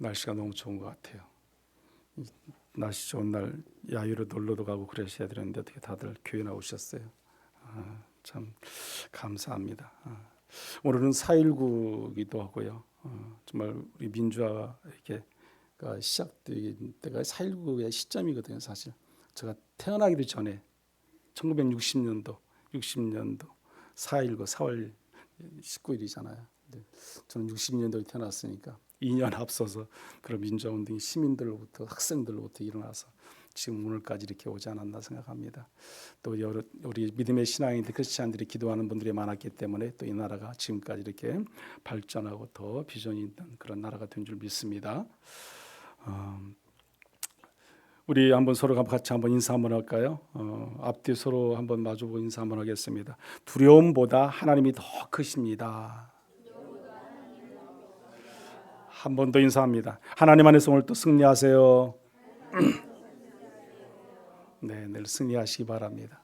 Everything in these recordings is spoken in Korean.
날씨가 너무 좋은 것 같아요. 날씨 좋은 날 야유로 놀러도 가고 그러셔야 되는데 어떻게 다들 교회 나오셨어요? 참 감사합니다. 오늘은 4.19기도 하고요. 정말 우리 민주화 이렇게 시작될 때가 4.19의 시점이거든요. 사실 제가 태어나기도 전에 1960년도 4.19 4월 19일이잖아요. 저는 60년도에 태어났으니까 2년 앞서서 그런 민주화운동이 시민들로부터 학생들로부터 일어나서 지금 오늘까지 이렇게 오지 않았나 생각합니다. 또 우리 믿음의 신앙인들 크리스찬들이 기도하는 분들이 많았기 때문에 또 이 나라가 지금까지 이렇게 발전하고 더 비전이 있는 그런 나라가 된 줄 믿습니다. 우리 한번 서로 같이 한번 인사 한번 할까요? 앞뒤 서로 한번 마주보고 인사 한번 하겠습니다. 두려움보다 하나님이 더 크십니다. 한 번 더 인사합니다. 하나님 안에서 오늘 또 승리하세요. 네, 늘 승리하시기 바랍니다.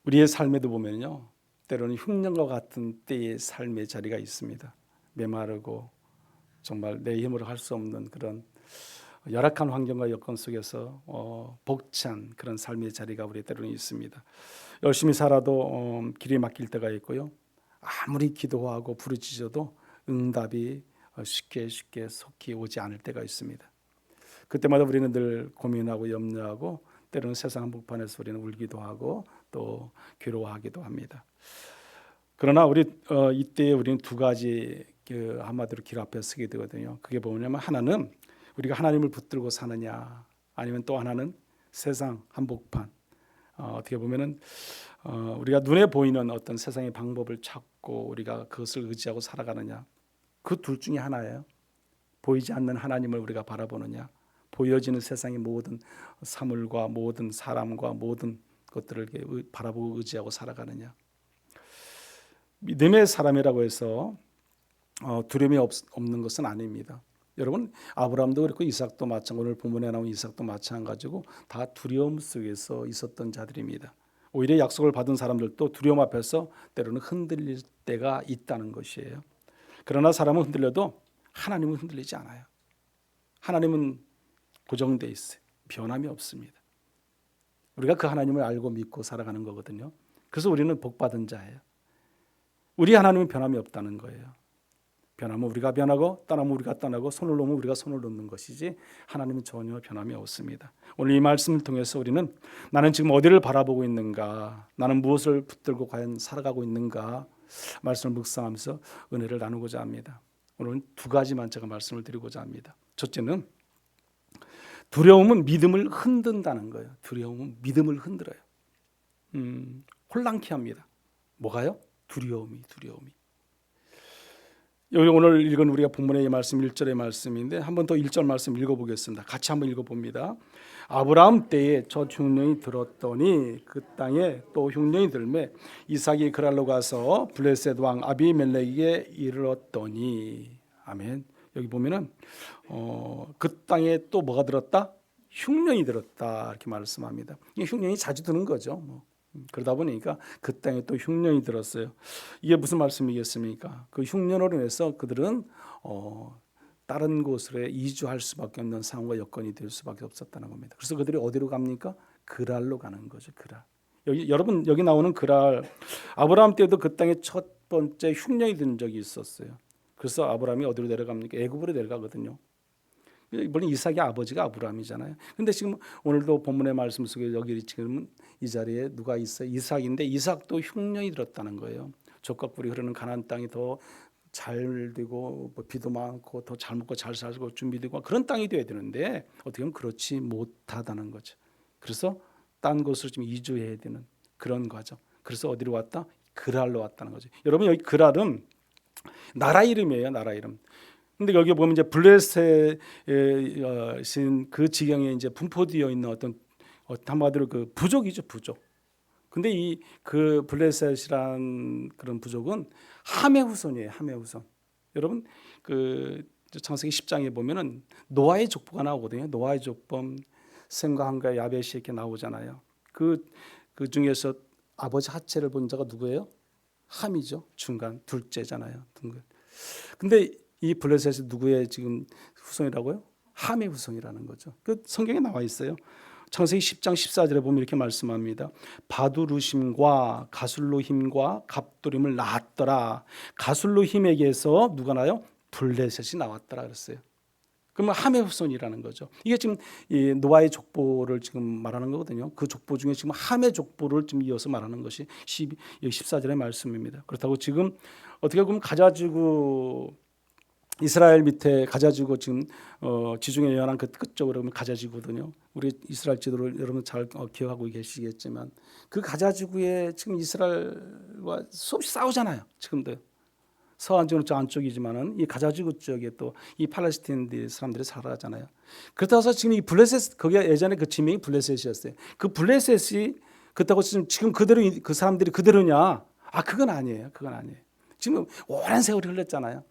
우리의 삶에도 보면요, 때로는 흉년과 같은 때의 삶의 자리가 있습니다. 메마르고 정말 내 힘으로 할 수 없는 그런 열악한 환경과 여건 속에서 벅찬 그런 삶의 자리가 우리 때로는 있습니다. 열심히 살아도 길이 막힐 때가 있고요. 아무리 기도하고 부르짖어도 응답이 쉽게 속히 오지 않을 때가 있습니다. 그때마다 우리는 늘 고민하고 염려하고 때로는 세상 한복판에서 우리는 울기도 하고 또 괴로워하기도 합니다. 그러나 이때 우리는 두 가지 한마디로 길 앞에 서게 되거든요. 그게 뭐냐면 하나는 우리가 하나님을 붙들고 사느냐, 아니면 또 하나는 세상 한복판. 어떻게 보면은 우리가 눈에 보이는 어떤 세상의 방법을 찾고 우리가 그것을 의지하고 살아가느냐, 그 둘 중에 하나예요. 보이지 않는 하나님을 우리가 바라보느냐, 보여지는 세상의 모든 사물과 모든 사람과 모든 것들을 바라보고 의지하고 살아가느냐. 믿음의 사람이라고 해서 두려움이 없는 것은 아닙니다. 여러분, 아브라함도 그렇고 이삭도 마찬가지고 오늘 본문에 나온 이삭도 마찬가지고 다 두려움 속에서 있었던 자들입니다. 오히려 약속을 받은 사람들도 두려움 앞에서 때로는 흔들릴 때가 있다는 것이에요. 그러나 사람은 흔들려도 하나님은 흔들리지 않아요. 하나님은 고정돼 있어요. 변함이 없습니다. 우리가 그 하나님을 알고 믿고 살아가는 거거든요. 그래서 우리는 복받은 자예요. 우리 하나님은 변함이 없다는 거예요. 변하면 우리가 변하고 떠나면 우리가 떠나고 손을 놓으면 우리가 손을 놓는 것이지 하나님은 전혀 변함이 없습니다. 오늘 이 말씀을 통해서 우리는 나는 지금 어디를 바라보고 있는가, 나는 무엇을 붙들고 과연 살아가고 있는가 말씀을 묵상하면서 은혜를 나누고자 합니다. 오늘은 두 가지만 제가 말씀을 드리고자 합니다. 첫째는 두려움은 믿음을 흔든다는 거예요. 두려움은 믿음을 흔들어요. 혼란케 합니다. 뭐가요? 두려움이. 여기 오늘 읽은 우리가 본문의 말씀 1절의 말씀인데 한 번 더 1절 말씀 읽어보겠습니다. 같이 한번 읽어봅니다. 아브라함 때에 첫 흉년이 들었더니 그 땅에 또 흉년이 들매 이삭이 그랄로 가서 블레셋 왕 아비멜렉에게 이르렀더니. 아멘. 여기 보면은 그 땅에 또 뭐가 들었다? 흉년이 들었다 이렇게 말씀합니다. 이 흉년이 자주 드는 거죠. 그러다 보니까 그 땅에 또 흉년이 들었어요. 이게 무슨 말씀이겠습니까? 그 흉년으로 인해서 그들은 다른 곳으로 이주할 수밖에 없는 상황과 여건이 될 수밖에 없었다는 겁니다. 그래서 그들이 어디로 갑니까? 그랄로 가는 거죠. 그랄. 여러분 여기 나오는 그랄, 아브라함 때도 그 땅에 첫 번째 흉년이 든 적이 있었어요. 그래서 아브라함이 어디로 내려갑니까? 애굽으로 내려가거든요. 물론 이삭의 아버지가 아브라함이잖아요. 근데 지금 오늘도 본문의 말씀 속에 여기 지금 이 자리에 누가 있어요? 이삭인데 이삭도 흉년이 들었다는 거예요. 족각불이 흐르는 가나안 땅이 더 잘 되고 비도 많고 더 잘 먹고 잘 살고 준비되고 그런 땅이 돼야 되는데 어떻게 보면 그렇지 못하다는 거죠. 그래서 딴 곳으로 좀 이주해야 되는 그런 과정. 그래서 어디로 왔다? 그랄로 왔다는 거죠. 여러분 여기 그랄은 나라 이름이에요. 나라 이름. 근데 여기 보면 이제 블레셋의 그 지경에 이제 분포되어 있는 어떤 한마디로 그 부족이죠, 부족. 근데 이 그 블레셋이란 그런 부족은 함의 후손이에요, 함의 후손. 여러분 그 창세기 10장에 보면은 노아의 족보가 나오거든요. 노아의 족보, 셈과 함과 야벳이 이렇게 나오잖아요. 그 중에서 아버지 하체를 본 자가 누구예요? 함이죠. 중간 둘째잖아요. 근데 이 블레셋이 누구의 지금 후손이라고요? 함의 후손이라는 거죠. 그 성경에 나와 있어요. 창세기 10장 14절에 보면 이렇게 말씀합니다. 바두루심과 가술로힘과 갑돌림을 낳았더라. 가술로힘에게서 누가 나요? 블레셋이 나왔더라 그랬어요. 그러면 함의 후손이라는 거죠. 이게 지금 이 노아의 족보를 지금 말하는 거거든요. 그 족보 중에 지금 함의 족보를 지금 이어서 말하는 것이 14절의 말씀입니다. 그렇다고 지금 어떻게 보면 가자지구 이스라엘 밑에 가자지구 지금 지중해 연안 그 끝쪽으로 보면 가자지구거든요. 우리 이스라엘 지도를 여러분 잘 기억하고 계시겠지만 그 가자지구에 지금 이스라엘과 수없이 싸우잖아요. 지금도. 서한 지구는 저 안쪽이지만은 이 가자지구 쪽에 또 이 팔레스타인 사람들이 살아잖아요. 그렇다고 해서 지금 이 블레셋 거기가 예전에 그 지명이 블레셋이었어요. 그 블레셋이 그렇다고 지금 그대로 그 사람들이 그대로냐? 아 그건 아니에요. 그건 아니에요. 지금 오랜 세월이 흘렀잖아요.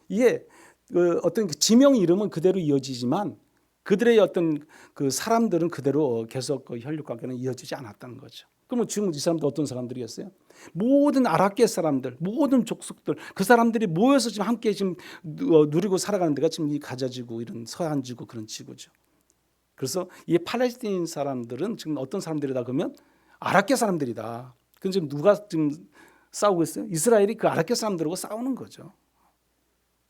이게 그 어떤 지명 이름은 그대로 이어지지만 그들의 어떤 그 사람들은 그대로 계속 그 혈육 관계는 이어지지 않았다는 거죠. 그러면 지금 이 사람들 어떤 사람들이었어요? 모든 아랍계 사람들, 모든 족속들, 그 사람들이 모여서 지금 함께 지금 누리고 살아가는 데가 지금 이 가자지구 이런 서한 지구 그런 지구죠. 그래서 이 팔레스타인 사람들은 지금 어떤 사람들이다 그러면 아랍계 사람들이다. 그럼 지금 누가 지금 싸우고 있어요? 이스라엘이 그 아랍계 사람들하고 싸우는 거죠.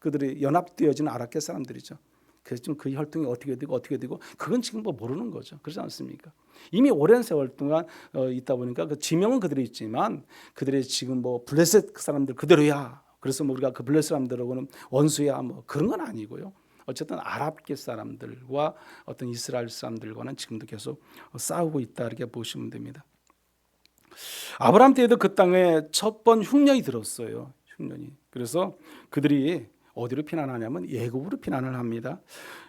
그들이 연합되어지는 아랍계 사람들이죠. 그래서 지금 그 혈통이 어떻게 되고 그건 지금 뭐 모르는 거죠. 그렇지 않습니까? 이미 오랜 세월 동안 있다 보니까 그 지명은 그들이 있지만 그들의 지금 뭐 블레셋 사람들 그대로야. 그래서 뭐 우리가 그 블레셋 사람들하고는 원수야 뭐 그런 건 아니고요. 어쨌든 아랍계 사람들과 어떤 이스라엘 사람들과는 지금도 계속 싸우고 있다 이렇게 보시면 됩니다. 아브라함 때에도 그 땅에 첫 번 흉년이 들었어요. 흉년이. 그래서 그들이 어디로 피난하냐면 애굽으로 피난을 합니다.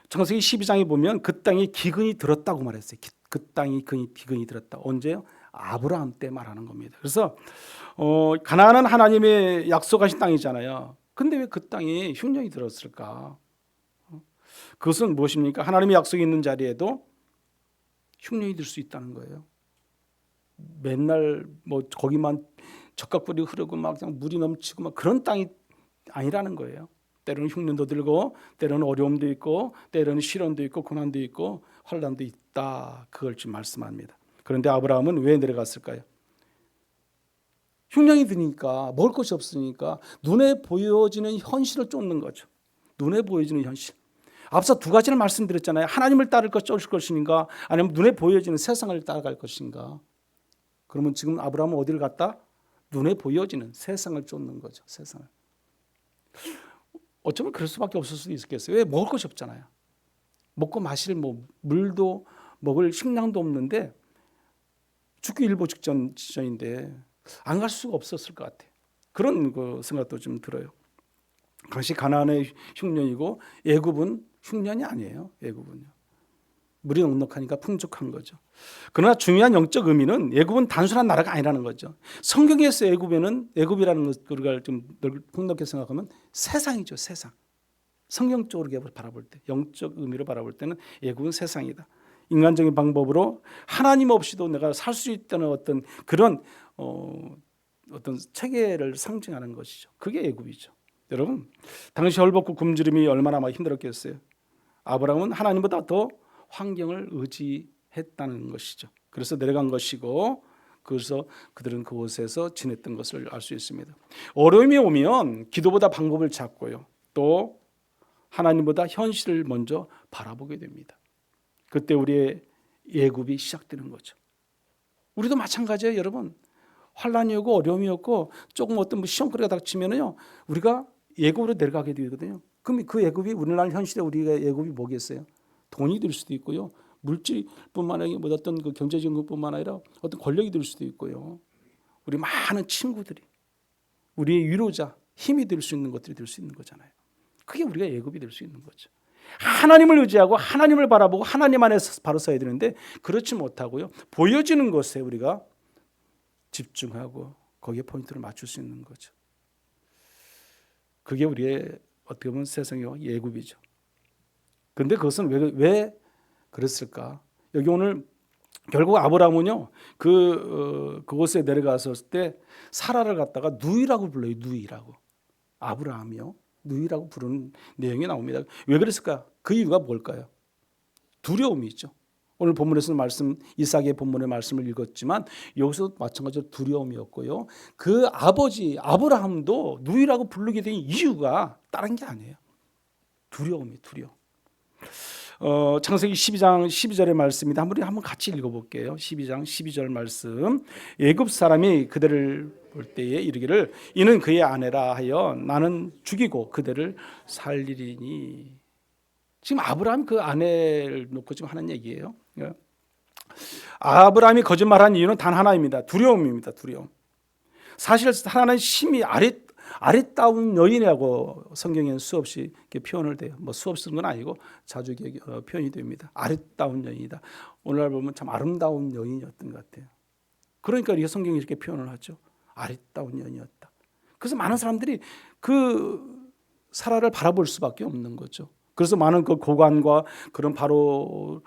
창세기 12장에 보면 그 땅에 기근이 들었다고 말했어요. 그 땅이 기근이 들었다. 언제요? 아브라함 때 말하는 겁니다. 그래서 가나안은 하나님의 약속하신 땅이잖아요. 근데 왜 그 땅에 흉년이 들었을까? 그것은 무엇입니까? 하나님의 약속이 있는 자리에도 흉년이 들 수 있다는 거예요. 맨날 뭐 거기만 적각불이 흐르고 막 그냥 물이 넘치고 막 그런 땅이 아니라는 거예요. 때로는 흉년도 들고 때로는 어려움도 있고 때로는 시련도 있고 고난도 있고 환난도 있다. 그걸 지금 말씀합니다. 그런데 아브라함은 왜 내려갔을까요? 흉년이 드니까 먹을 것이 없으니까 눈에 보여지는 현실을 쫓는 거죠. 눈에 보여지는 현실. 앞서 두 가지를 말씀드렸잖아요. 하나님을 따를 쫓을 것인가 아니면 눈에 보여지는 세상을 따라갈 것인가. 그러면 지금 아브라함은 어디를 갔다? 눈에 보여지는 세상을 쫓는 거죠. 세상을. 어쩌면 그럴 수밖에 없을 수도 있겠어요. 왜? 먹을 것이 없잖아요. 먹고 마실 뭐 물도 먹을 식량도 없는데 죽기 일보 직전인데 안 갈 수가 없었을 것 같아요. 그런 그 생각도 좀 들어요. 당시 가나안의 흉년이고 애굽은 흉년이 아니에요. 애굽은요. 물이 넉넉하니까 풍족한 거죠. 그러나 중요한 영적 의미는 애굽은 단순한 나라가 아니라는 거죠. 성경에서 애굽이라는 것을 좀 폭넓게 생각하면 세상이죠. 세상. 성경적으로 바라볼 때, 영적 의미로 바라볼 때는 애굽은 세상이다. 인간적인 방법으로 하나님 없이도 내가 살 수 있다는 어떤 그런 어떤 체계를 상징하는 것이죠. 그게 애굽이죠. 여러분, 당시 헐벗고 굶주림이 얼마나 많이 힘들었겠어요. 아브라함은 하나님보다 더 환경을 의지했다는 것이죠. 그래서 내려간 것이고 그래서 그들은 그곳에서 지냈던 것을 알 수 있습니다. 어려움이 오면 기도보다 방법을 찾고요. 또 하나님보다 현실을 먼저 바라보게 됩니다. 그때 우리의 애굽이 시작되는 거죠. 우리도 마찬가지예요, 여러분. 환란이 오고 어려움이 오고 조금 어떤 시험거리가 닥치면요, 우리가 애굽으로 내려가게 되거든요. 그럼 그 애굽이 우리나라 현실에 우리가 애굽이 뭐겠어요? 돈이 될 수도 있고요, 물질뿐만 아니라 뭐 어떤 그 경제적인 것뿐만 아니라 어떤 권력이 될 수도 있고요. 우리 많은 친구들이 우리의 위로자, 힘이 될 수 있는 것들이 될 수 있는 거잖아요. 그게 우리가 애굽이 될 수 있는 거죠. 하나님을 의지하고 하나님을 바라보고 하나님 안에서 바로 서야 되는데 그렇지 못하고요, 보여지는 것에 우리가 집중하고 거기에 포인트를 맞출 수 있는 거죠. 그게 우리의 어떻게 보면 세상의 애굽이죠. 그런데 그것은 왜 그랬을까? 여기 오늘 결국 아브라함은요 그곳에 내려갔을 때 사라를 갖다가 누이라고 불러요. 누이라고. 아브라함이요 누이라고 부르는 내용이 나옵니다. 왜 그랬을까? 그 이유가 뭘까요? 두려움이 있죠. 오늘 본문에서는 이삭의 본문의 말씀을 읽었지만 여기서 마찬가지로 두려움이었고요. 그 아버지 아브라함도 누이라고 부르게 된 이유가 다른 게 아니에요. 두려움. 창세기 12장 12절의 말씀입니다. 한번 같이 읽어볼게요. 12장 12절 말씀. 애굽 사람이 그들을 볼 때에 이르기를 이는 그의 아내라 하여 나는 죽이고 그들을 살리리니. 지금 아브라함 그 아내를 놓고 지금 하는 얘기예요. 아브라함이 거짓말한 이유는 단 하나입니다. 두려움입니다. 두려움. 사실 하나는 심히 아리따운 여인이라고 성경에는 수없이 표현을 돼요. 뭐 수없이 쓰는 건 아니고 자주 표현이 됩니다. 아리따운 여인이다. 오늘날 보면 참 아름다운 여인이었던 것 같아요. 그러니까 이렇게 성경이 이렇게 표현을 하죠. 아리따운 여인이었다. 그래서 많은 사람들이 그 사라를 바라볼 수밖에 없는 거죠. 그래서 많은 그 고관과 그런 바로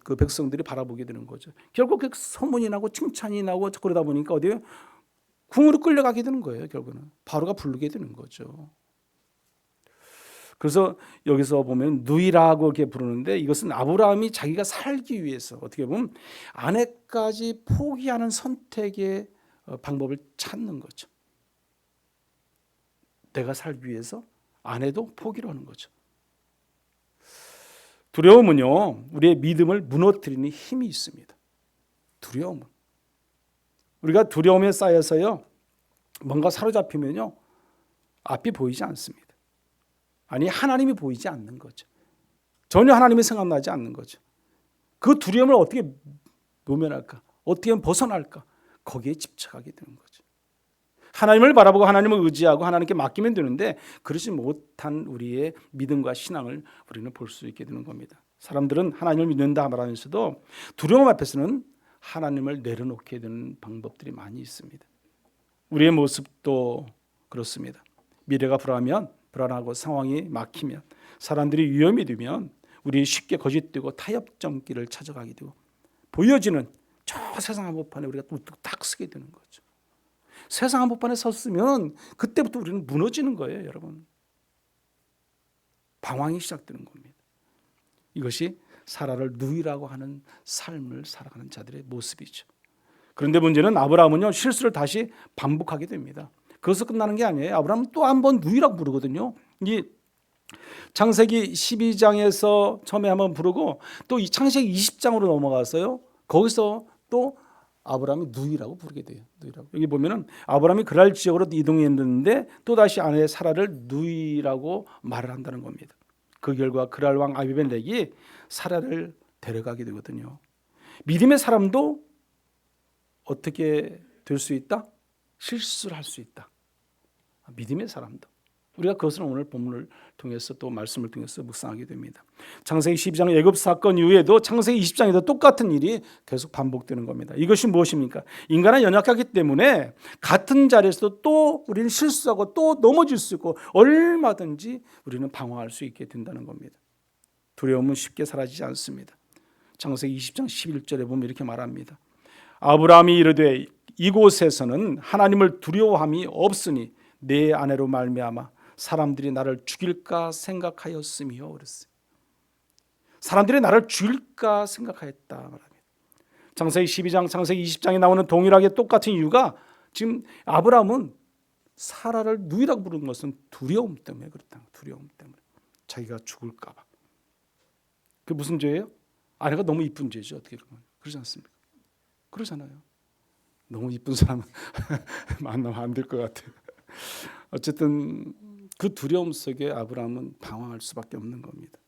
그 백성들이 바라보게 되는 거죠. 결국 그 소문이 나고 칭찬이 나고 그러다 보니까 어디에 궁으로 끌려가게 되는 거예요. 결국은 바로가 부르게 되는 거죠. 그래서 여기서 보면 누이라고 이렇게 부르는데 이것은 아브라함이 자기가 살기 위해서 어떻게 보면 아내까지 포기하는 선택의 방법을 찾는 거죠. 내가 살기 위해서 아내도 포기를 하는 거죠. 두려움은요 우리의 믿음을 무너뜨리는 힘이 있습니다. 두려움은 우리가 두려움에 쌓여서요 뭔가 사로잡히면요 앞이 보이지 않습니다. 아니 하나님이 보이지 않는 거죠. 전혀 하나님이 생각나지 않는 거죠. 그 두려움을 어떻게 모면할까? 어떻게 벗어날까? 거기에 집착하게 되는 거죠. 하나님을 바라보고 하나님을 의지하고 하나님께 맡기면 되는데 그러지 못한 우리의 믿음과 신앙을 우리는 볼 수 있게 되는 겁니다. 사람들은 하나님을 믿는다 말하면서도 두려움 앞에서는 하나님을 내려놓게 되는 방법들이 많이 있습니다. 우리의 모습도 그렇습니다. 미래가 불안하고 상황이 막히면 사람들이 위험이 되면 우리 쉽게 거짓되고 타협점 길을 찾아가게 되고 보여지는 저 세상 한복판에 우리가 딱 서게 되는 거죠. 세상 한복판에 섰으면 그때부터 우리는 무너지는 거예요. 여러분. 방황이 시작되는 겁니다. 이것이 사라를 누이라고 하는 삶을 살아가는 자들의 모습이죠. 그런데 문제는 아브라함은요 실수를 다시 반복하게 됩니다. 그것서 끝나는 게 아니에요. 아브라함은 또 한 번 누이라고 부르거든요. 이 창세기 12장에서 처음에 한번 부르고 또 이 창세기 20장으로 넘어가서요. 거기서 또 아브라함이 누이라고 부르게 돼요. 누이라고. 여기 보면은 아브라함이 그랄 지역으로 이동했는데 또 다시 아내 사라를 누이라고 말을 한다는 겁니다. 그 결과 그랄 왕 아비멜렉이 사라를 데려가게 되거든요. 믿음의 사람도 어떻게 될 수 있다? 실수를 할 수 있다. 믿음의 사람도. 우리가 그것을 오늘 본문을 통해서 또 말씀을 통해서 묵상하게 됩니다. 창세기 12장 애굽 사건 이후에도 창세기 20장에도 똑같은 일이 계속 반복되는 겁니다. 이것이 무엇입니까? 인간은 연약하기 때문에 같은 자리에서도 또 우리는 실수하고 또 넘어질 수 있고 얼마든지 우리는 방황할 수 있게 된다는 겁니다. 두려움은 쉽게 사라지지 않습니다. 창세기 20장 11절에 보면 이렇게 말합니다. 아브라함이 이르되 이곳에서는 하나님을 두려워함이 없으니 내 아내로 말미암아 사람들이 나를 죽일까 생각하였으며 그랬어요. 사람들이 나를 죽일까 생각하였다 말합니다. 창세기 12장, 창세기 20장에 나오는 동일하게 똑같은 이유가 지금 아브라함은 사라를 누이라고 부르는 것은 두려움 때문에 그렇다. 두려움 때문에 자기가 죽을까 봐. 그게 무슨 죄예요? 아내가 너무 이쁜 죄죠. 어떻게 그러지 않습니까? 그러잖아요. 너무 이쁜 사람 만나면 안 될 것 같아요. 어쨌든 그 두려움 속에 아브라함은 방황할 수밖에 없는 겁니다.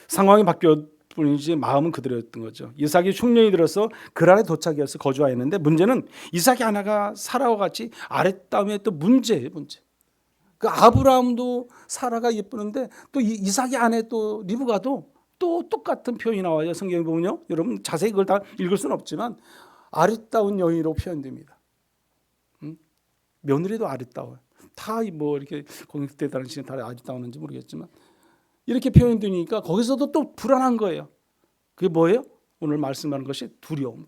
상황이 바뀌었 뿐이지 마음은 그대로였던 거죠. 이삭이 흉년이 들어서 그랄에 도착해서 거주하였는데 문제는 이삭이 하나가 사라와 같이 아랫담에 또 문제예요. 문제. 그 아브라함도 사라가 예쁘는데 또 이삭의 아내 또 리브가도 또 똑같은 표현이 나와요. 성경에 보면요. 여러분 자세히 그걸 다 읽을 수는 없지만 아리따운 여인으로 표현됩니다. 며느리도 아리따워요. 다 뭐 이렇게 공익대 당시에 다 아리따우는지 모르겠지만 이렇게 표현되니까 거기서도 또 불안한 거예요. 그게 뭐예요? 오늘 말씀하는 것이 두려움.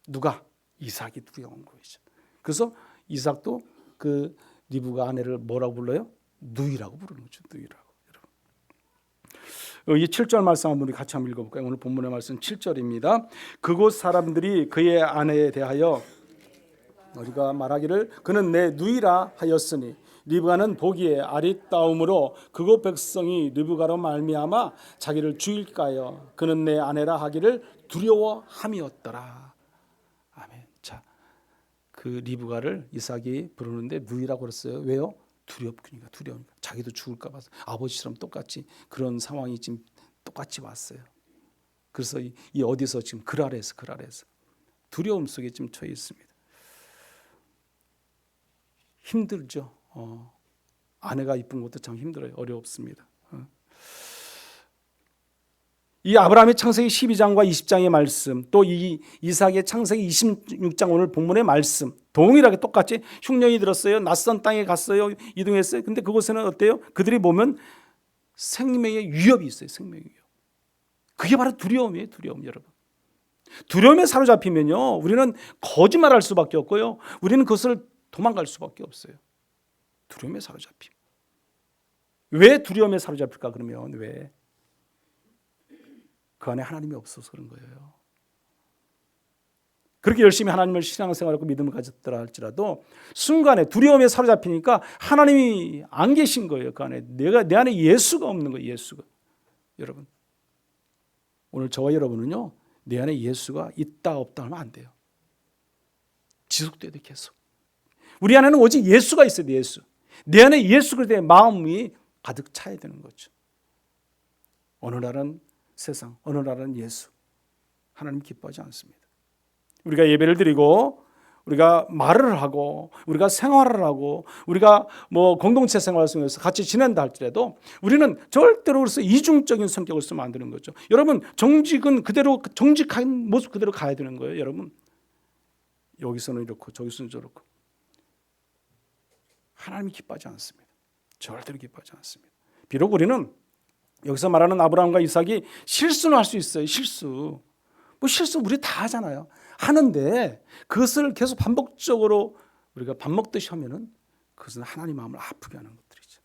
누가? 이삭이 두려운 거죠. 그래서 이삭도 그 리브가 아내를 뭐라고 불러요? 누이라고 부르는 거죠. 누이라고. 여러분. 이 7절 말씀 한번 우리 같이 한번 읽어볼까요? 오늘 본문의 말씀 7절입니다. 그곳 사람들이 그의 아내에 대하여 우리가 말하기를 그는 내 누이라 하였으니 리브가는 보기에 아리따움으로 그곳 백성이 리브가로 말미암아 자기를 죽일까요? 그는 내 아내라 하기를 두려워함이었더라. 아멘. 자, 그 리브가를 이삭이 부르는데 누이라고 그랬어요. 왜요? 두렵으니까. 자기도 죽을까 봐서 아버지처럼 똑같이 그런 상황이 지금 똑같이 왔어요. 그래서 이 어디서 지금 글 아래에서 두려움 속에 지금 처해 있습니다. 힘들죠. 아내가 이쁜 것도 참 힘들어요. 어렵습니다. 이 아브라함의 창세기 12장과 20장의 말씀, 또 이 이삭의 창세기 26장 오늘 본문의 말씀 동일하게 똑같이 흉년이 들었어요. 낯선 땅에 갔어요. 이동했어요. 근데 그곳에는 어때요? 그들이 보면 생명의 위협이 있어요. 생명의 위협. 그게 바로 두려움이에요. 두려움, 여러분. 두려움에 사로잡히면요, 우리는 거짓말할 수밖에 없고요, 우리는 그것을 도망갈 수밖에 없어요. 두려움에 사로잡힘. 왜 두려움에 사로잡힐까? 그러면 왜? 그 안에 하나님이 없어서 그런 거예요. 그렇게 열심히 하나님을 신앙생활하고 믿음을 가졌더라 할지라도 순간에 두려움에 사로잡히니까 하나님이 안 계신 거예요. 그 안에 내 안에 예수가 없는 거예요. 예수가. 여러분, 오늘 저와 여러분은요, 내 안에 예수가 있다 없다 하면 안 돼요. 지속돼야 돼. 계속. 우리 안에는 오직 예수가 있어야 돼. 예수. 내 안에 예수 그리스도의 마음이 가득 차야 되는 거죠. 어느 날은 세상, 어느 날은 예수. 하나님 기뻐하지 않습니다. 우리가 예배를 드리고 우리가 말을 하고 우리가 생활을 하고 우리가 뭐 공동체 생활을 통해서 같이 지낸다 할지라도 우리는 절대로 그래서 이중적인 성격을 쓰면 안 되는 거죠. 여러분, 정직은 그대로, 정직한 모습 그대로 가야 되는 거예요. 여러분, 여기서는 이렇고 저기서는 저렇고 하나님이 기뻐하지 않습니다. 절대로 기뻐하지 않습니다. 비록 우리는 여기서 말하는 아브라함과 이삭이 실수는 할 수 있어요. 실수 우리 다 하잖아요. 하는데 그것을 계속 반복적으로 우리가 밥 먹듯이 하면은 그것은 하나님 마음을 아프게 하는 것들이죠.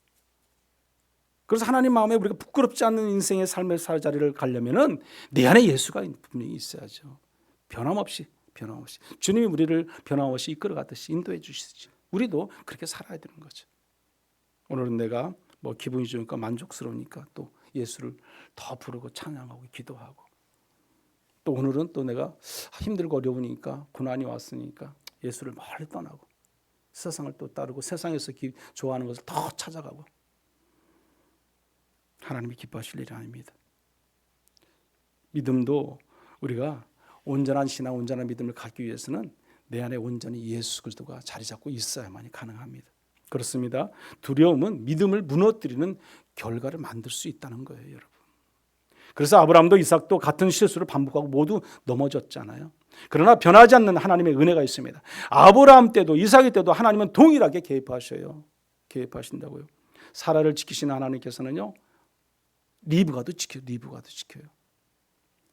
그래서 하나님 마음에 우리가 부끄럽지 않는 인생의 삶의 살 자리를 가려면은 내 안에 예수가 분명히 있어야죠. 변함없이 주님이 우리를 변함없이 이끌어 가듯이 인도해 주시죠. 우리도 그렇게 살아야 되는 거죠. 오늘은 내가 뭐 기분이 좋으니까 만족스러우니까 또 예수를 더 부르고 찬양하고 기도하고, 또 오늘은 또 내가 힘들고 어려우니까 고난이 왔으니까 예수를 멀리 떠나고 세상을 또 따르고 세상에서 좋아하는 것을 더 찾아가고. 하나님이 기뻐하실 일이 아닙니다. 믿음도 우리가 온전한 신앙, 온전한 믿음을 갖기 위해서는 내 안에 온전히 예수 그리스도가 자리 잡고 있어야만이 가능합니다. 그렇습니다. 두려움은 믿음을 무너뜨리는 결과를 만들 수 있다는 거예요, 여러분. 그래서 아브라함도 이삭도 같은 실수를 반복하고 모두 넘어졌잖아요. 그러나 변하지 않는 하나님의 은혜가 있습니다. 아브라함 때도 이삭이 때도 하나님은 동일하게 개입하신다고요. 사라를 지키시는 하나님께서는요, 리브가도 지켜요.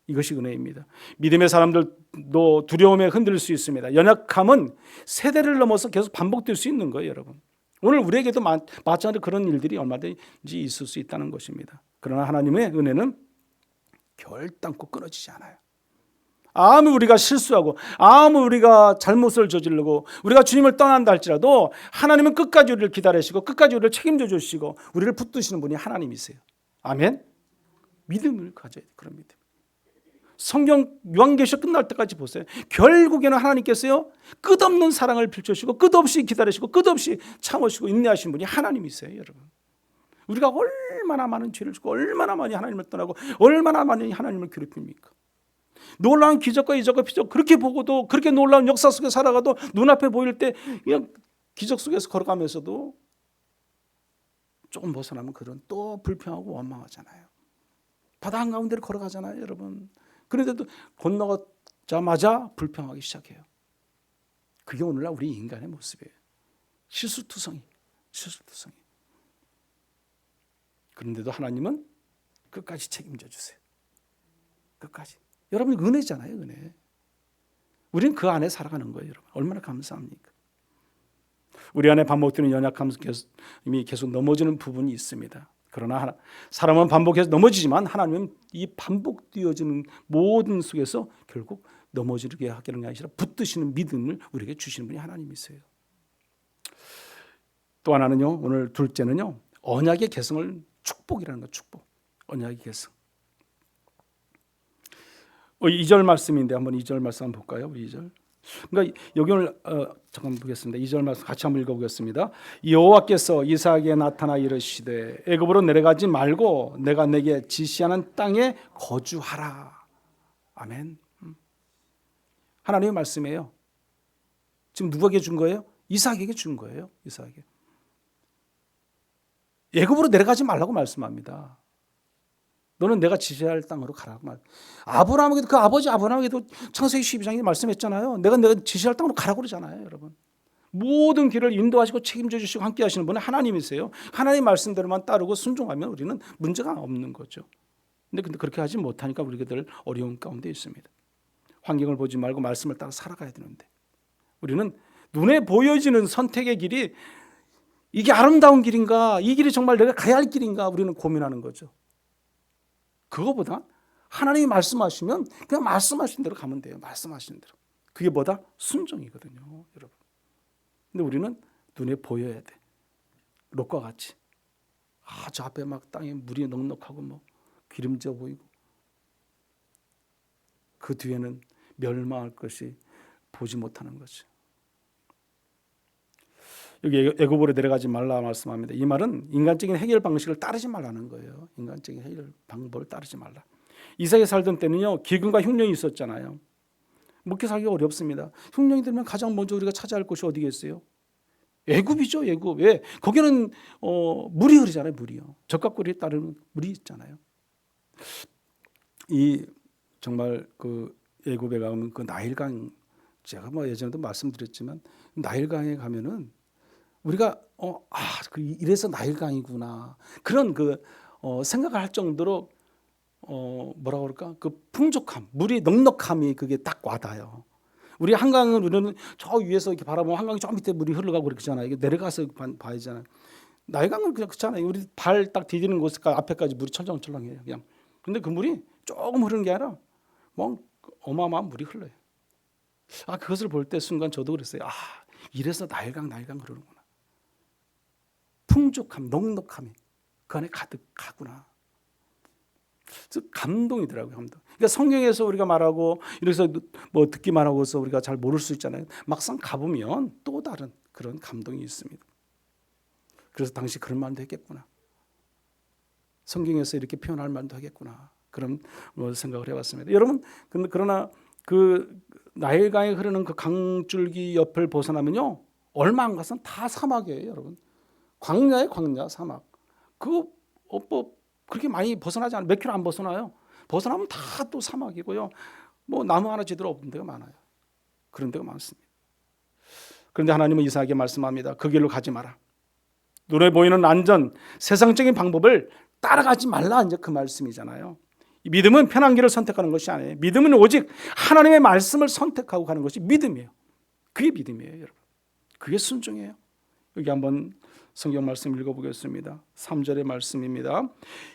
이것이 은혜입니다. 믿음의 사람들도 두려움에 흔들릴 수 있습니다. 연약함은 세대를 넘어서 계속 반복될 수 있는 거예요, 여러분. 오늘 우리에게도 마찬가지로 그런 일들이 얼마든지 있을 수 있다는 것입니다. 그러나 하나님의 은혜는 결단코 끊어지지 않아요. 아무 우리가 실수하고 아무 우리가 잘못을 저지르고 우리가 주님을 떠난다 할지라도 하나님은 끝까지 우리를 기다리시고 끝까지 우리를 책임져 주시고 우리를 붙드시는 분이 하나님이세요. 아멘. 믿음을 가져야 돼요. 그런 믿음. 성경 요한계시록 끝날 때까지 보세요. 결국에는 하나님께서요, 끝없는 사랑을 펼쳐주시고 끝없이 기다리시고 끝없이 참으시고 인내하시는 분이 하나님이세요, 여러분. 우리가 얼마나 많은 죄를 짓고 얼마나 많이 하나님을 떠나고 얼마나 많이 하나님을 괴롭힙니까? 놀라운 기적과 이적과 비적 그렇게 보고도, 그렇게 놀라운 역사 속에 살아가도 눈앞에 보일 때 그냥 기적 속에서 걸어가면서도 조금 벗어나면 그런 또 불평하고 원망하잖아요. 바다 한가운데를 걸어가잖아요, 여러분. 그런데도 건너가자마자 불평하기 시작해요. 그게 오늘날 우리 인간의 모습이에요. 실수투성이. 그런데도 하나님은 끝까지 책임져 주세요. 끝까지. 여러분 은혜잖아요, 은혜. 우리는 그 안에 살아가는 거예요, 여러분. 얼마나 감사합니까? 우리 안에 반복되는 연약함이 계속 넘어지는 부분이 있습니다. 그러나 사람은 반복해서 넘어지지만 하나님은 이 반복되어지는 모든 속에서 결국 넘어지게 하기는 아니라 붙드시는 믿음을 우리에게 주시는 분이 하나님이세요. 또 하나는요, 오늘 둘째는요, 언약의 계승을 축복이라는 거, 축복. 언약의 계승. 2절 말씀인데 한번 2절 말씀 한번 볼까요? 우리 2절. 그러니까 여기 오늘 잠깐 보겠습니다. 2절 말씀 같이 한번 읽어보겠습니다. 여호와께서 이삭에게 나타나 이르시되 애굽으로 내려가지 말고 내가 내게 지시하는 땅에 거주하라. 아멘. 하나님의 말씀이에요. 지금 누구에게 준 거예요? 이삭에게 준 거예요. 이삭에게. 애굽으로 내려가지 말라고 말씀합니다. 너는 내가 지시할 땅으로 가라고 말. 아브라함에게도 그 아버지 아브라함에게도 창세기 12장에 말씀했잖아요. 내가 지시할 땅으로 가라고 그러잖아요, 여러분. 모든 길을 인도하시고 책임져 주시고 함께 하시는 분은 하나님이세요. 하나님 말씀대로만 따르고 순종하면 우리는 문제가 없는 거죠. 근데 그렇게 하지 못하니까 우리가 늘 어려운 가운데 있습니다. 환경을 보지 말고 말씀을 따라 살아가야 되는데 우리는 눈에 보여지는 선택의 길이 이게 아름다운 길인가? 이 길이 정말 내가 가야 할 길인가? 우리는 고민하는 거죠. 그거보다 하나님이 말씀하시면 그냥 말씀하신 대로 가면 돼요. 말씀하신 대로. 그게 뭐다? 순종이거든요, 여러분. 근데 우리는 눈에 보여야 돼. 롯과 같이. 저 앞에 막 땅에 물이 넉넉하고 뭐 기름져 보이고 그 뒤에는 멸망할 것이 보지 못하는 거죠. 여기 애굽으로 내려가지 말라 말씀합니다. 이 말은 인간적인 해결 방식을 따르지 말라는 거예요. 인간적인 해결 방법을 따르지 말라. 이삭이 살던 때는요, 기근과 흉년이 있었잖아요. 먹기 살기가 어렵습니다. 흉년이 되면 가장 먼저 우리가 찾아야 할 곳이 어디겠어요? 애굽이죠, 애굽. 왜? 거기는 물이 흐르잖아요, 물이요. 적각골에 따르는 물이 있잖아요. 이 정말 그 애굽에 가면 그 나일강, 제가 뭐 예전에도 말씀드렸지만 나일강에 가면은 우리가 이래서 나일강이구나 그런 생각을 할 정도로 뭐라고 그럴까, 그 풍족함, 물이 넉넉함이 그게 딱 와닿아요. 우리 한강은 우리는 저 위에서 이렇게 바라보면 한강이 저 밑에 물이 흘러가고 그렇잖아요. 이게 내려가서 봐야잖아요. 나일강은 그냥 그렇잖아요. 우리 발 딱 디디는 곳 앞에까지 물이 철렁철렁해요. 그냥. 근데 그 물이 조금 흐르는 게 아니라 뭐 어마어마한 물이 흘러요. 그것을 볼 때 순간 저도 그랬어요. 이래서 나일강 흐르는구나. 풍족함, 넉넉함이 그 안에 가득하구나. 감동이더라고요, 감동. 그러니까 성경에서 우리가 말하고 이래서 뭐 듣기만 하고서 우리가 잘 모를 수 있잖아요. 막상 가보면 또 다른 그런 감동이 있습니다. 그래서 당시 그런 말도 했겠구나. 성경에서 이렇게 표현할 말도 하겠구나. 그런 생각을 해봤습니다. 여러분, 그러나 그 나일강에 흐르는 그 강줄기 옆을 벗어나면요, 얼마 안 가서는 다 사막이에요, 여러분. 광야에 광야, 사막. 그거 그렇게 많이 벗어나지 않아요. 몇 킬로 안 벗어나요. 벗어나면 다 또 사막이고요. 뭐 나무 하나 제대로 없는 데가 많아요. 그런 데가 많습니다. 그런데 하나님은 이삭에게 말씀합니다. 그 길로 가지 마라. 눈에 보이는 안전, 세상적인 방법을 따라가지 말라. 이제 그 말씀이잖아요. 믿음은 편한 길을 선택하는 것이 아니에요. 믿음은 오직 하나님의 말씀을 선택하고 가는 것이 믿음이에요. 그게 믿음이에요, 여러분. 그게 순종이에요. 여기 한번 성경 말씀 읽어보겠습니다. 3절의 말씀입니다.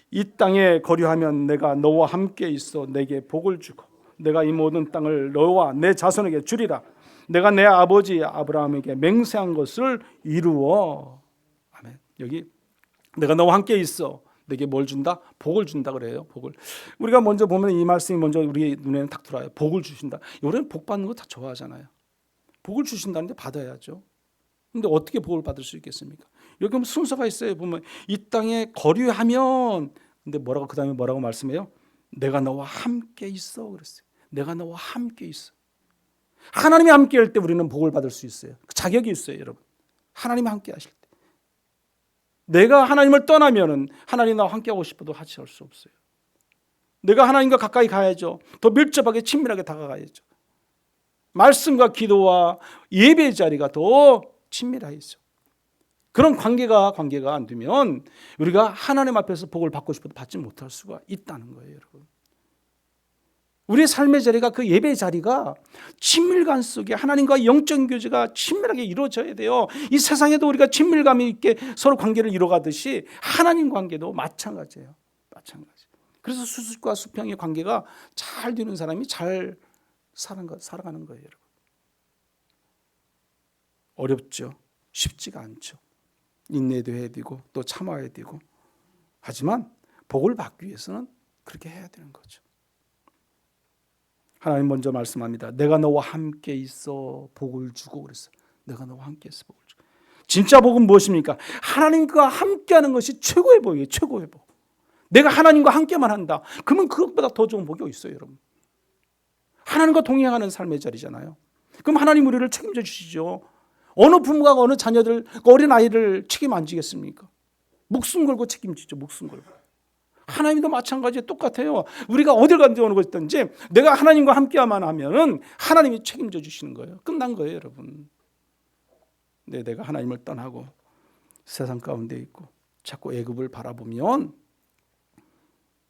이 땅에 거류하면 내가 너와 함께 있어 내게 복을 주고 내가 이 모든 땅을 너와 내 자손에게 주리라. 내가 내 아버지 아브라함에게 맹세한 것을 이루어. 아멘. 여기 내가 너와 함께 있어 내게 뭘 준다? 복을 준다 그래요. 복을. 우리가 먼저 보면 이 말씀이 먼저 우리 눈에는 탁 들어와요. 복을 주신다. 우리는 복 받는 거 다 좋아하잖아요. 복을 주신다는데 받아야죠. 근데 어떻게 복을 받을 수 있겠습니까? 여기 보면 순서가 있어요. 보면 이 땅에 거류하면, 근데 그 다음에 뭐라고 말씀해요? 내가 너와 함께 있어 그랬어요. 내가 너와 함께 있어. 하나님이 함께 할 때 우리는 복을 받을 수 있어요. 자격이 있어요, 여러분. 하나님이 함께 하실 때. 내가 하나님을 떠나면은 하나님 나와 함께 하고 싶어도 같이 할 수 없어요. 내가 하나님과 가까이 가야죠. 더 밀접하게 친밀하게 다가가야죠. 말씀과 기도와 예배의 자리가 더 친밀하죠. 그런 관계가 안 되면 우리가 하나님 앞에서 복을 받고 싶어도 받지 못할 수가 있다는 거예요, 여러분. 우리의 삶의 자리가, 그 예배 자리가 친밀감 속에 하나님과 영적 교제가 친밀하게 이루어져야 돼요. 이 세상에도 우리가 친밀감 있게 서로 관계를 이루어가듯이 하나님 관계도 마찬가지예요. 마찬가지. 그래서 수습과 수평의 관계가 잘 되는 사람이 잘 살아가는 거예요, 여러분. 어렵죠. 쉽지가 않죠. 인내도 해야 되고 또 참아야 되고. 하지만 복을 받기 위해서는 그렇게 해야 되는 거죠. 하나님 먼저 말씀합니다. 내가 너와 함께 있어 복을 주고 그랬어요. 내가 너와 함께 있어 복을 주고. 진짜 복은 무엇입니까? 하나님과 함께하는 것이 최고의 복이에요. 최고의 복. 내가 하나님과 함께만 한다. 그러면 그것보다 더 좋은 복이 있어요, 여러분. 하나님과 동행하는 삶의 자리잖아요. 그럼 하나님 우리를 책임져 주시죠. 어느 부모가 어느 자녀들, 어린 아이를 책임 안 지겠습니까? 목숨 걸고 책임지죠. 목숨 걸고. 하나님도 마찬가지에 똑같아요. 우리가 어딜 가든지 어느 곳이든지 내가 하나님과 함께만 하면은 하나님이 책임져 주시는 거예요. 끝난 거예요, 여러분. 근데 내가 하나님을 떠나고 세상 가운데 있고 자꾸 애굽을 바라보면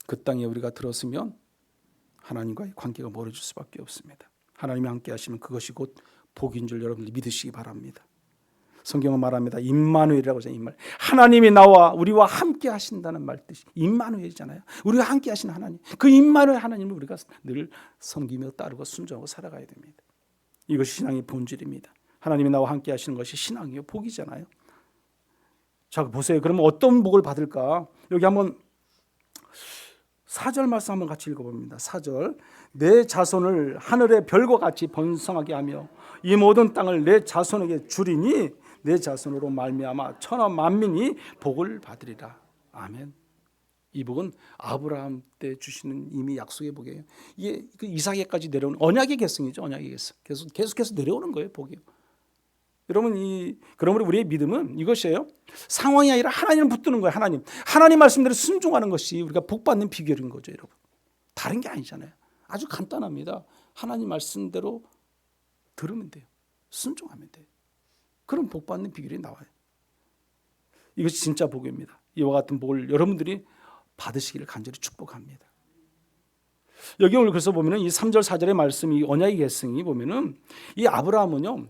그 땅에 우리가 들었으면 하나님과의 관계가 멀어질 수밖에 없습니다. 하나님이 함께 하시면 그것이 곧 복인 줄 여러분들이 믿으시기 바랍니다. 성경은 말합니다. 임마누엘이라고 하잖아요. 임마누엘. 하나님이 나와 우리와 함께 하신다는 말 뜻이 임마누엘이잖아요. 우리와 함께 하신 하나님. 그 임마누엘 하나님을 우리가 늘 섬기며 따르고 순종하고 살아가야 됩니다. 이것이 신앙의 본질입니다. 하나님이 나와 함께 하시는 것이 신앙이요, 복이잖아요. 자, 보세요. 그러면 어떤 복을 받을까? 여기 한번 4절 말씀 한번 같이 읽어봅니다. 4절. 내 자손을 하늘의 별과 같이 번성하게 하며 이 모든 땅을 내 자손에게 주리니 내 자손으로 말미암아 천하 만민이 복을 받으리라. 아멘. 이 복은 아브라함 때 주시는 이미 약속의 복이에요. 이게 그 이삭에까지 내려오는 언약의 계승이죠. 언약의 계승. 계속해서 내려오는 거예요, 복이요. 여러분, 그러므로 우리의 믿음은 이것이에요. 상황이 아니라 하나님을 붙드는 거예요. 하나님 말씀대로 순종하는 것이 우리가 복 받는 비결인 거죠, 여러분. 다른 게 아니잖아요. 아주 간단합니다. 하나님 말씀대로 들으면 돼요. 순종하면 돼요. 그럼 복 받는 비결이 나와요. 이것이 진짜 복입니다. 이와 같은 복을 여러분들이 받으시기를 간절히 축복합니다. 여기 오늘 그래서 보면은 이 3절 4절의 말씀이 언약의 계승이 보면은 이 아브라함은요.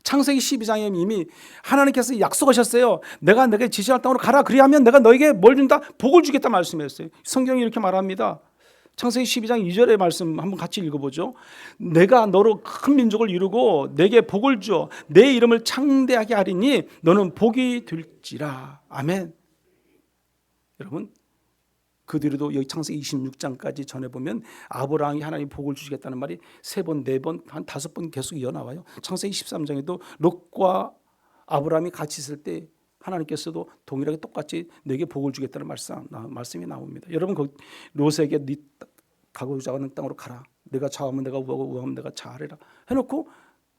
창세기 12장에 이미 하나님께서 약속하셨어요. 내가 너에게 지시할 땅으로 가라. 그리하면 내가 너에게 뭘 준다? 복을 주겠다 말씀했어요. 성경이 이렇게 말합니다. 창세기 12장 2절의 말씀 한번 같이 읽어보죠. 내가 너로 큰 민족을 이루고 내게 복을 주어 내 이름을 창대하게 하리니 너는 복이 될지라. 아멘. 여러분, 그 뒤로도 여기 창세기 26장까지 전해보면 아브라함이 하나님 복을 주시겠다는 말이 3번, 4번, 한 5번 계속 이어나와요. 창세기 13장에도 롯과 아브라함이 같이 있을 때 하나님께서도 동일하게 똑같이 내게 복을 주겠다는 말씀이 나옵니다. 여러분, 롯에게 네 가고자 하는 땅으로 가라. 내가 좌하면 내가 우하고 우하면 내가 좌하리라 해놓고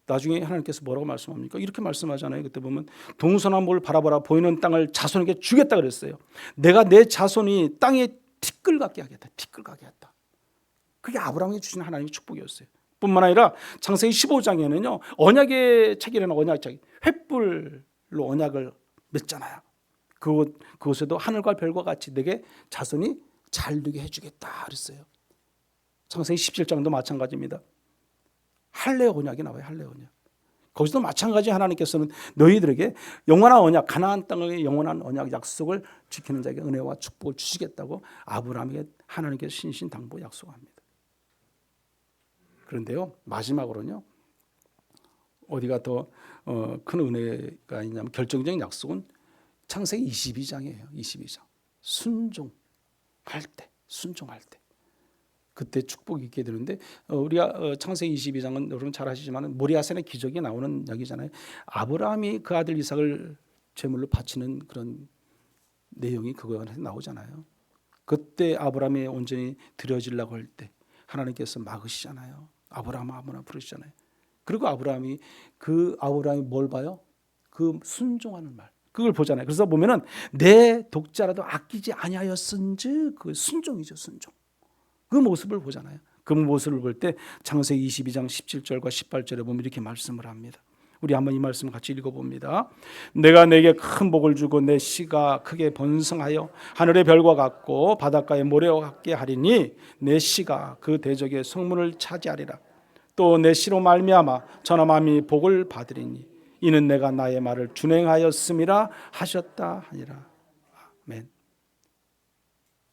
나중에 하나님께서 뭐라고 말씀합니까? 이렇게 말씀하잖아요. 그때 보면 동서남북을 바라보라. 보이는 땅을 자손에게 주겠다 그랬어요. 내가 내 자손이 땅에 티끌같게 하겠다. 티끌같게 했다. 그게 아브라함이 주신 하나님의 축복이었어요. 뿐만 아니라 창세기 15장에는요. 언약의 책이라는 언약의 책, 횃불로 언약을 맺잖아요. 그곳에도 하늘과 별과 같이 내게 자손이 잘 되게 해주겠다 그랬어요. 창세기 17장도 마찬가지입니다. 할례 언약이 나와요. 할례 언약. 거기서도 마찬가지 하나님께서는 너희들에게 영원한 언약, 가나안 땅의 영원한 언약 약속을 지키는 자에게 은혜와 축복을 주시겠다고 아브라함에게 하나님께서 신신당부 약속합니다. 그런데요, 마지막으로는요, 어디가 더 큰 은혜가 있냐면 결정적인 약속은 창세기 22장이에요. 22장. 순종할 때. 그때 축복이 있게 되는데 우리가 창세기 22장은 여러분 잘 아시지만 모리아산의 기적이 나오는 이야기잖아요. 아브라함이 그 아들 이삭을 제물로 바치는 그런 내용이 그거 안에 나오잖아요. 그때 아브라함이 온전히 드려지려고 할 때 하나님께서 막으시잖아요. 아브라함아 부르시잖아요. 그리고 아브라함이 뭘 봐요? 그 순종하는 말. 그걸 보잖아요. 그래서 보면은 내 독자라도 아끼지 아니하였은즉 그 순종이죠, 순종. 그 모습을 보잖아요. 그 모습을 볼 때 창세기 22장 17절과 18절에 보면 이렇게 말씀을 합니다. 우리 한번 이 말씀 같이 읽어봅니다. 내가 내게 큰 복을 주고 내 씨가 크게 번성하여 하늘의 별과 같고 바닷가의 모래와 같게 하리니 내 씨가 그 대적의 성문을 차지하리라. 또 내 씨로 말미암아 전함함이 복을 받으리니 이는 내가 나의 말을 준행하였음이라 하셨다 하니라. 아멘.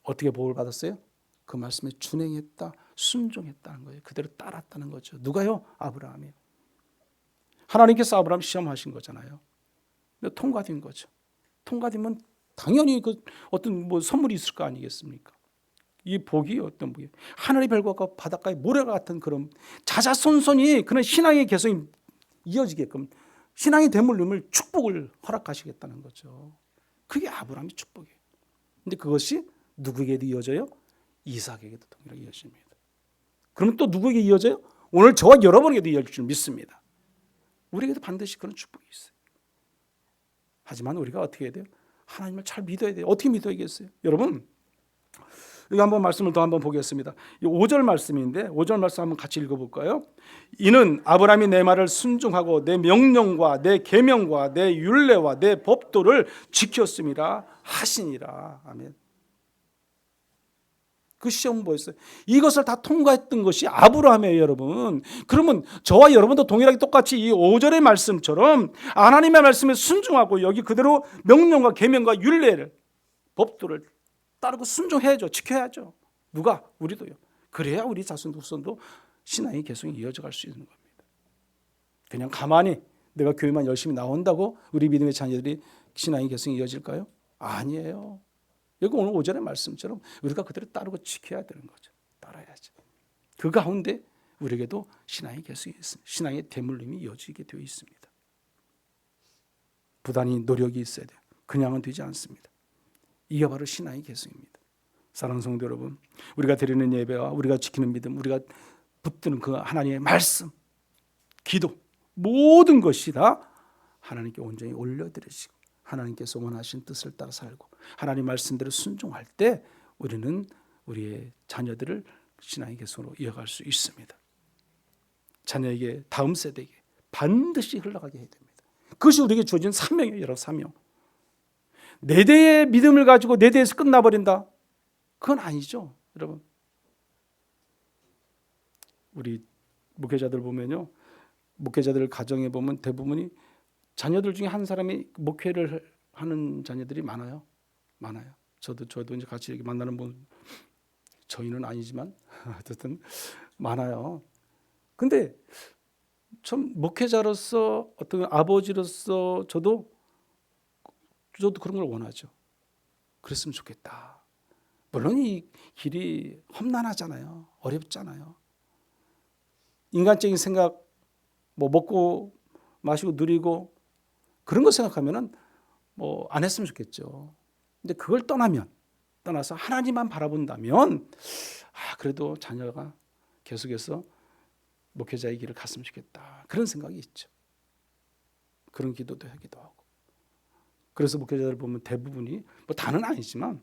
어떻게 복을 받았어요? 그 말씀에 준행했다, 순종했다는 거예요. 그대로 따랐다는 거죠. 누가요? 아브라함이요. 하나님께서 아브라함 시험하신 거잖아요. 근데 통과된 거죠. 통과되면 당연히 그 어떤 선물이 있을 거 아니겠습니까? 이 복이 어떤 복이에요? 하늘의 별과 바닷가의 모래가 같은 그런 자자손손이 그런 신앙의 개성이 이어지게끔 신앙의 대물림을 축복을 허락하시겠다는 거죠. 그게 아브라함의 축복이에요. 근데 그것이 누구에게도 이어져요? 이삭에게도 동일하게 이어집니다. 그러면 또 누구에게 이어져요? 오늘 저와 여러분에게도 이어질 줄 믿습니다. 우리에게도 반드시 그런 축복이 있어요. 하지만 우리가 어떻게 해야 돼요? 하나님을 잘 믿어야 돼요. 어떻게 믿어야겠어요? 여러분, 여기 한번 말씀을 더 한번 보겠습니다. 이 5절 말씀인데 5절 말씀 한번 같이 읽어볼까요? 이는 아브라함이 내 말을 순종하고 내 명령과 내 계명과 내 율례와 내 법도를 지켰음이라 하시니라. 아멘. 그 시험은 뭐였어요? 이것을 다 통과했던 것이 아브라함이에요, 여러분. 그러면 저와 여러분도 동일하게 똑같이 이 5절의 말씀처럼 하나님의 말씀에 순종하고 여기 그대로 명령과 계명과 율례를 법도를 따르고 순종해야죠. 지켜야죠. 누가? 우리도요. 그래야 우리 자손도 후손도 신앙의 개성이 이어져 갈 수 있는 겁니다. 그냥 가만히 내가 교회만 열심히 나온다고 우리 믿음의 자녀들이 신앙의 개성이 이어질까요? 아니에요. 여기 오늘 5절의 말씀처럼 우리가 그대로 따르고 지켜야 되는 거죠. 따라야죠. 그 가운데 우리에게도 신앙의 개성이 있습니다. 신앙의 대물림이 이어지게 되어 있습니다. 부단히 노력이 있어야 돼요. 그냥은 되지 않습니다. 이게 바로 신앙의 개성입니다. 사랑하는 성도 여러분, 우리가 드리는 예배와 우리가 지키는 믿음, 우리가 붙드는 그 하나님의 말씀, 기도, 모든 것이 다 하나님께 온전히 올려드리시고 하나님께서 원하신 뜻을 따라 살고 하나님 말씀대로 순종할 때 우리는 우리의 자녀들을 신앙의 개성으로 이어갈 수 있습니다. 자녀에게, 다음 세대에게 반드시 흘러가게 해야 됩니다. 그것이 우리에게 주어진 사명이에요. 여러분, 사명. 네 대의 믿음을 가지고 네 대에서 끝나버린다? 그건 아니죠, 여러분. 우리 목회자들 보면요, 목회자들 가정에 보면 대부분이 자녀들 중에 한 사람이 목회를 하는 자녀들이 많아요. 저도 이제 같이 이렇게 만나는 분, 저희는 아니지만 어쨌든 많아요. 근데 참 목회자로서 어떤 아버지로서 저도 그런 걸 원하죠. 그랬으면 좋겠다. 물론 이 길이 험난하잖아요. 어렵잖아요. 인간적인 생각, 먹고 마시고 누리고 그런 거 생각하면은 안 했으면 좋겠죠. 근데 그걸 떠나서 하나님만 바라본다면 그래도 자녀가 계속해서 목회자의 길을 갔으면 좋겠다. 그런 생각이 있죠. 그런 기도도 하기도 하고. 그래서 목회자들 보면 대부분이 다는 아니지만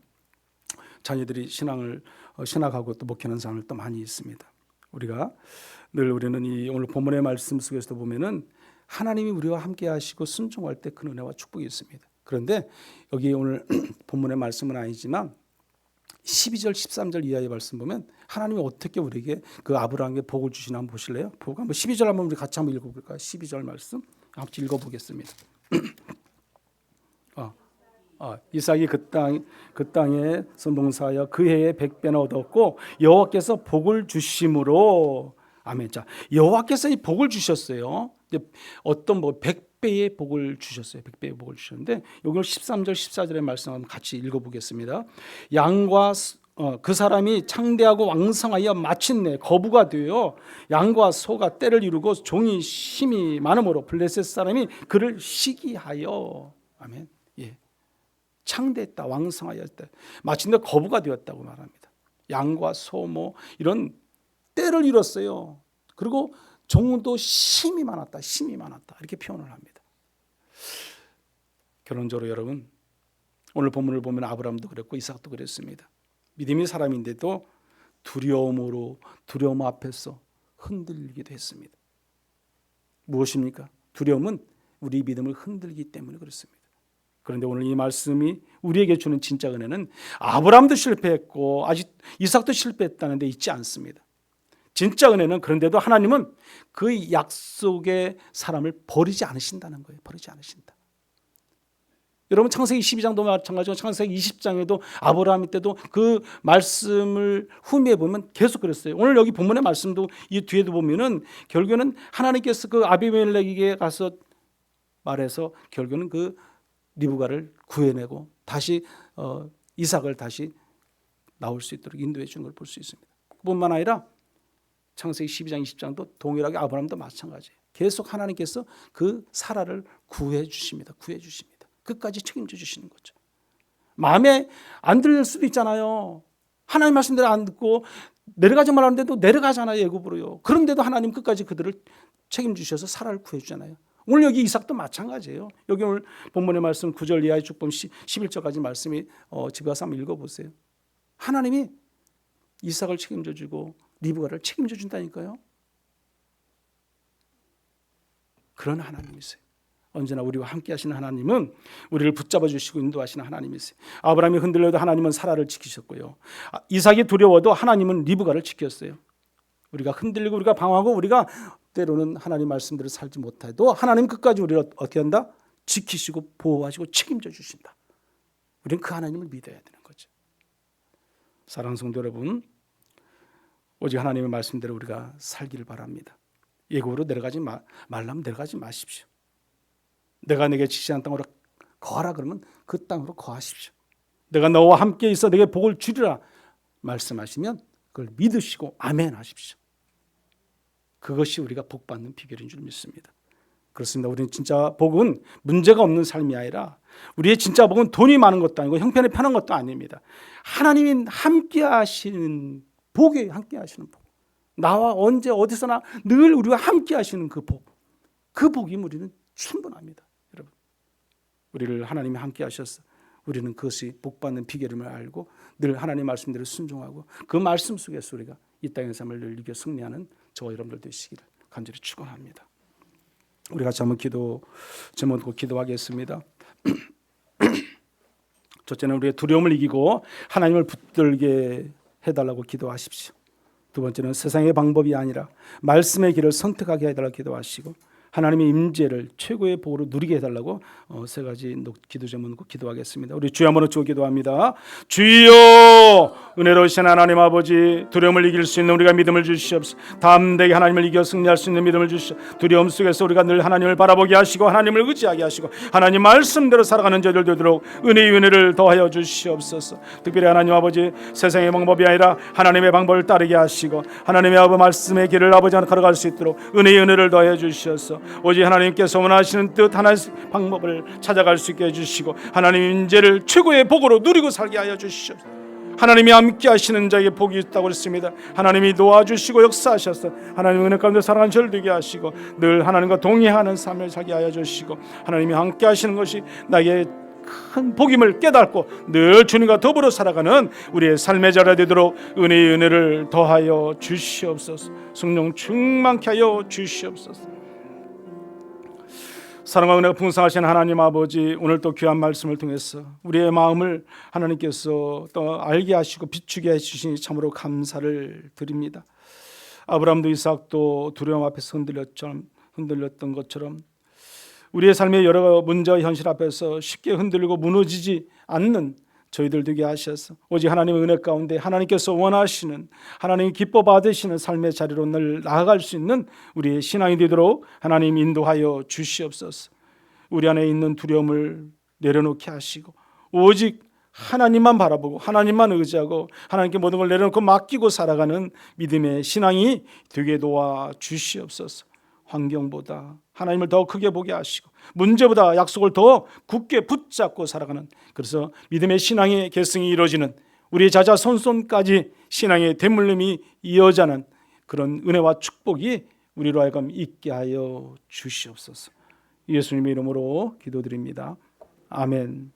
자녀들이 신학하고 또 목회하는 사람을 또 많이 있습니다. 우리는 이 오늘 본문의 말씀 속에서 보면은 하나님이 우리와 함께 하시고 순종할 때 그 은혜와 축복이 있습니다. 그런데 여기 오늘 본문의 말씀은 아니지만 12절 13절 이하의 말씀 보면 하나님이 어떻게 우리에게 그 아브라함에게 복을 주시나 한번 보실래요? 복 한번 12절 한번 우리 같이 한번 읽어볼까요? 12절 말씀 같이 읽어보겠습니다. 이삭이 그 땅에 선봉사하여 그 해에 100배나 얻었고 여호와께서 복을 주심으로 아멘. 자, 여호와께서 이 복을 주셨어요. 어떤 100배의 복을 주셨어요. 100배의 복을 주셨는데 여기를 13절 14절의 말씀 한번 같이 읽어보겠습니다. 양과 그 사람이 창대하고 왕성하여 마침내 거부가 되어 양과 소가 떼를 이루고 종이 힘이 많으므로 블레셋 사람이 그를 시기하여 아멘. 예. 창대했다, 왕성하였다. 마침내 거부가 되었다고 말합니다. 양과 소 이런 떼를 이뤘어요. 그리고 종도 힘이 많았다 이렇게 표현을 합니다. 결론적으로 여러분, 오늘 본문을 보면 아브라함도 그랬고 이삭도 그랬습니다. 믿음의 사람인데도 두려움 앞에서 흔들리기도 했습니다. 무엇입니까? 두려움은 우리 믿음을 흔들기 때문에 그렇습니다. 그런데 오늘 이 말씀이 우리에게 주는 진짜 은혜는 아브라함도 실패했고 아직 이삭도 실패했다는 데 있지 않습니다. 진짜 은혜는 그런데도 하나님은 그 약속의 사람을 버리지 않으신다는 거예요. 버리지 않으신다. 여러분 창세기 12장도 마찬가지고 창세기 20장에도 아브라함 때도 그 말씀을 후미에 보면 계속 그랬어요. 오늘 여기 본문의 말씀도 이 뒤에도 보면은 결국에는 하나님께서 그 아비멜렉에게 가서 말해서 결국에는 그 리브가를 구해내고 다시 이삭을 다시 나올 수 있도록 인도해 준 걸 볼 수 있습니다. 뿐만 아니라 창세기 12장 20장도 동일하게 아브라함도 마찬가지예요. 계속 하나님께서 그 사라를 구해 주십니다. 구해 주십니다. 끝까지 책임져 주시는 거죠. 마음에 안 들릴 수도 있잖아요. 하나님 말씀대로 안 듣고 내려가지 말라는데도 내려가잖아요. 애굽으로요. 그런데도 하나님 끝까지 그들을 책임지셔서 사라를 구해주잖아요. 오늘 여기 이삭도 마찬가지예요. 여기 오늘 본문의 말씀 9절 이하의 쭉 보면 11절까지 말씀이 집에 가서 한번 읽어보세요. 하나님이 이삭을 책임져 주고 리브가를 책임져 준다니까요. 그런 하나님이세요. 언제나 우리와 함께 하시는 하나님은 우리를 붙잡아 주시고 인도하시는 하나님이세요. 아브라함이 흔들려도 하나님은 사라를 지키셨고요. 이삭이 두려워도 하나님은 리브가를 지켰어요. 우리가 흔들리고 우리가 방황하고 우리가 때로는 하나님 말씀대로 살지 못해도 하나님 끝까지 우리를 어떻게 한다? 지키시고 보호하시고 책임져 주신다. 우리는 그 하나님을 믿어야 되는 거죠. 사랑하는 성도 여러분, 오직 하나님의 말씀대로 우리가 살기를 바랍니다. 예고로 내려가지 말라면 내려가지 마십시오. 내가 내게 지시한 땅으로 거하라 그러면 그 땅으로 거하십시오. 내가 너와 함께 있어 내게 복을 주리라 말씀하시면 그걸 믿으시고 아멘 하십시오. 그것이 우리가 복받는 비결인 줄 믿습니다. 그렇습니다. 우리는 진짜 복은 문제가 없는 삶이 아니라 우리의 진짜 복은 돈이 많은 것도 아니고 형편이 편한 것도 아닙니다. 하나님이 함께 하시는 복에 함께 하시는 복. 나와 언제 어디서나 늘 우리와 함께 하시는 그 복. 그 복이 우리는 충분합니다. 여러분, 우리를 하나님이 함께 하셔서 우리는 그것이 복받는 비결임을 알고 늘 하나님 말씀대로 순종하고 그 말씀 속에서 우리가 이 땅의 삶을 늘 이겨 승리하는 저와 여러분들 되시기를 간절히 축원합니다. 우리가 한번 제목 듣고 기도하겠습니다. 첫째는 우리의 두려움을 이기고 하나님을 붙들게 해달라고 기도하십시오. 두 번째는 세상의 방법이 아니라 말씀의 길을 선택하게 해달라고 기도하시고 하나님의 임재를 최고의 복으로 누리게 해달라고 세 가지 기도 제목 놓고 기도하겠습니다. 우리 주여 한번 외치고 기도합니다. 주여, 은혜로우신 하나님 아버지, 두려움을 이길 수 있는 우리가 믿음을 주시옵소서. 담대히 하나님을 이겨 승리할 수 있는 믿음을 주시옵소서. 두려움 속에서 우리가 늘 하나님을 바라보게 하시고 하나님을 의지하게 하시고 하나님 말씀대로 살아가는 저희들 되도록 은혜의 은혜를 더하여 주시옵소서. 특별히 하나님 아버지, 세상의 방법이 아니라 하나님의 방법을 따르게 하시고 하나님의 아버지 말씀의 길을 아버지 하나 걸어갈 수 있도록 은혜의 은혜를 더하여 주시옵소서. 오직 하나님께서 원하시는 뜻 하나의 방법을 찾아갈 수 있게 해주시고 하나님 인재를 최고의 복으로 누리고 살게 하여 주시옵소서. 하나님이 함께 하시는 자에게 복이 있다고 했습니다. 하나님이 도와주시고 역사하셔서 하나님 은혜 가운데 사랑하는 저를 되게 하시고 늘 하나님과 동행하는 삶을 살게 하여 주시고 하나님이 함께 하시는 것이 나에게 큰 복임을 깨닫고 늘 주님과 더불어 살아가는 우리의 삶의 자리가 되도록 은혜의 은혜를 더하여 주시옵소서. 성령 충만케 하여 주시옵소서. 사랑과 은혜가 풍성하신 하나님 아버지, 오늘 또 귀한 말씀을 통해서 우리의 마음을 하나님께서 또 알게 하시고 비추게 해주시니 참으로 감사를 드립니다. 아브라함도 이삭도 두려움 앞에서 흔들렸던 것처럼 우리의 삶의 여러 문제와 현실 앞에서 쉽게 흔들리고 무너지지 않는 저희들 되게 하셔서 오직 하나님의 은혜 가운데 하나님께서 원하시는 하나님이 기뻐 받으시는 삶의 자리로 늘 나아갈 수 있는 우리의 신앙이 되도록 하나님 인도하여 주시옵소서. 우리 안에 있는 두려움을 내려놓게 하시고 오직 하나님만 바라보고 하나님만 의지하고 하나님께 모든 걸 내려놓고 맡기고 살아가는 믿음의 신앙이 되게 도와 주시옵소서. 환경보다 하나님을 더 크게 보게 하시고 문제보다 약속을 더 굳게 붙잡고 살아가는, 그래서 믿음의 신앙의 계승이 이루어지는 우리의 자자손손까지 신앙의 대물림이 이어지는 그런 은혜와 축복이 우리로 하여금 있게 하여 주시옵소서. 예수님의 이름으로 기도드립니다. 아멘.